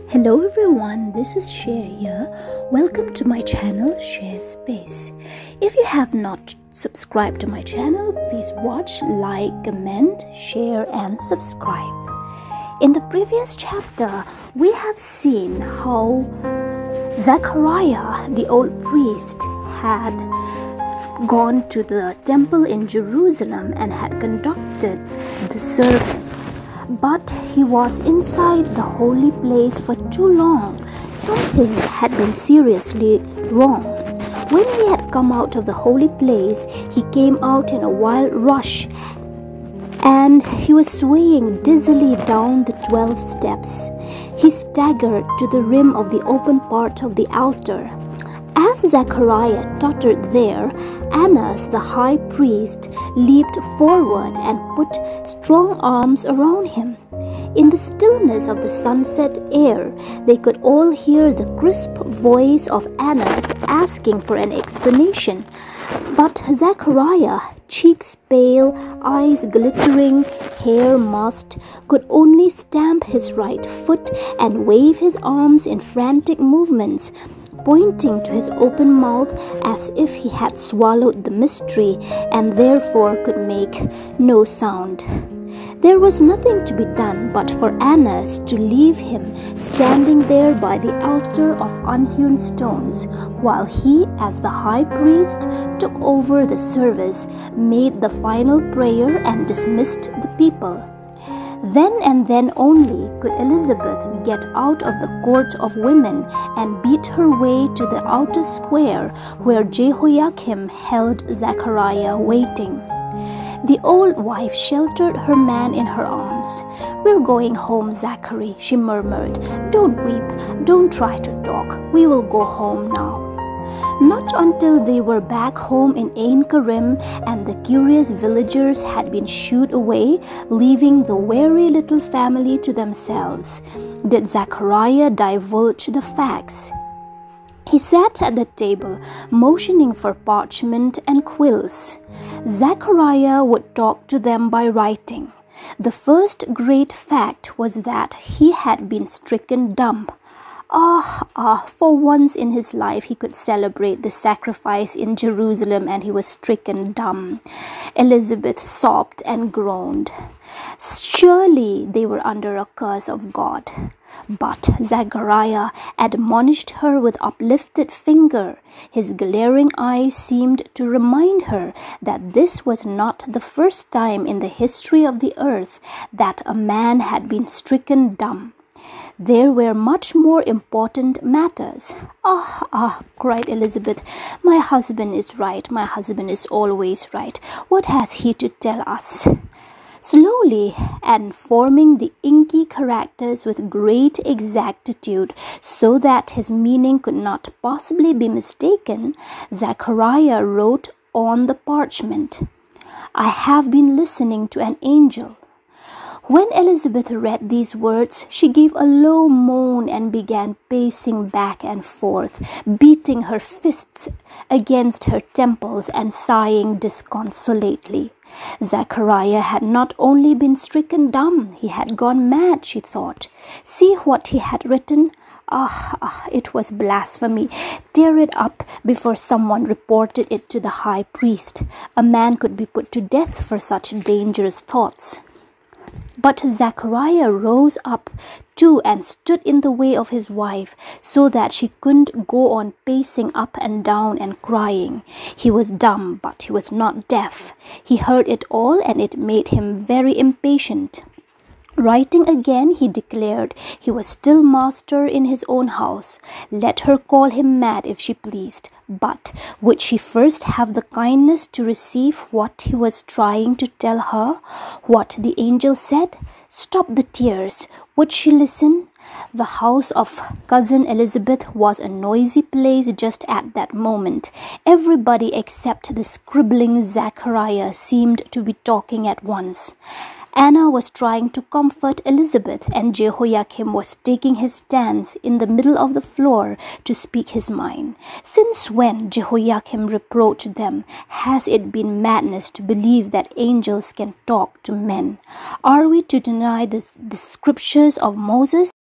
Hello everyone, this is Share here. Welcome to my channel Share Space. If you have not subscribed to my channel, please watch, like, comment, share and subscribe. In the previous chapter, we have seen how Zechariah, the old priest, had gone to the temple in Jerusalem and had conducted the service. But he was inside the holy place for too long. Something had been seriously wrong. When he had come out of the holy place, he came out in a wild rush, and he was swaying dizzily down the 12 steps. He staggered to the rim of the open part of the altar. As Zechariah tottered there, Annas the high priest leaped forward and put strong arms around him. In the stillness of the sunset air, they could all hear the crisp voice of Annas asking for an explanation. But Zechariah, cheeks pale, eyes glittering, hair mussed, could only stamp his right foot and wave his arms in frantic movements, pointing to his open mouth as if he had swallowed the mystery and therefore could make no sound. There was nothing to be done but for Annas to leave him standing there by the altar of unhewn stones, while he, as the high priest, took over the service, made the final prayer and dismissed the people. Then and then only could Elizabeth get out of the court of women and beat her way to the outer square where Jehoiakim held Zechariah waiting. The old wife sheltered her man in her arms. "We're going home, Zachary," she murmured. "Don't weep, don't try to talk. We will go home now." Not until they were back home in Ain Karim and the curious villagers had been shooed away, leaving the wary little family to themselves, did Zechariah divulge the facts. He sat at the table, motioning for parchment and quills. Zechariah would talk to them by writing. The first great fact was that he had been stricken dumb. For once in his life he could celebrate the sacrifice in Jerusalem, and he was stricken dumb. Elizabeth sobbed and groaned. Surely they were under a curse of God. But Zechariah admonished her with uplifted finger. His glaring eyes seemed to remind her that this was not the first time in the history of the earth that a man had been stricken dumb. There were much more important matters. Cried Elizabeth. "My husband is right. My husband is always right. What has he to tell us?" Slowly, and forming the inky characters with great exactitude so that his meaning could not possibly be mistaken, Zechariah wrote on the parchment, "I have been listening to an angel." When Elizabeth read these words, she gave a low moan and began pacing back and forth, beating her fists against her temples and sighing disconsolately. Zechariah had not only been stricken dumb, he had gone mad, she thought. See what he had written? It was blasphemy. Tear it up before someone reported it to the high priest. A man could be put to death for such dangerous thoughts. But Zechariah rose up too and stood in the way of his wife so that she couldn't go on pacing up and down and crying. He was dumb, but he was not deaf. He heard it all, and it made him very impatient. Writing again, he declared he was still master in his own house. Let her call him mad if she pleased, but would she first have the kindness to receive what he was trying to tell her, what the angel said? Stop the tears. Would she listen? The house of Cousin Elizabeth was a noisy place just at that moment. Everybody except the scribbling Zechariah seemed to be talking at once. Anna was trying to comfort Elizabeth, and Jehoiakim was taking his stance in the middle of the floor to speak his mind. Since when, Jehoiakim reproached them, has it been madness to believe that angels can talk to men? Are we to deny the scriptures of Moses?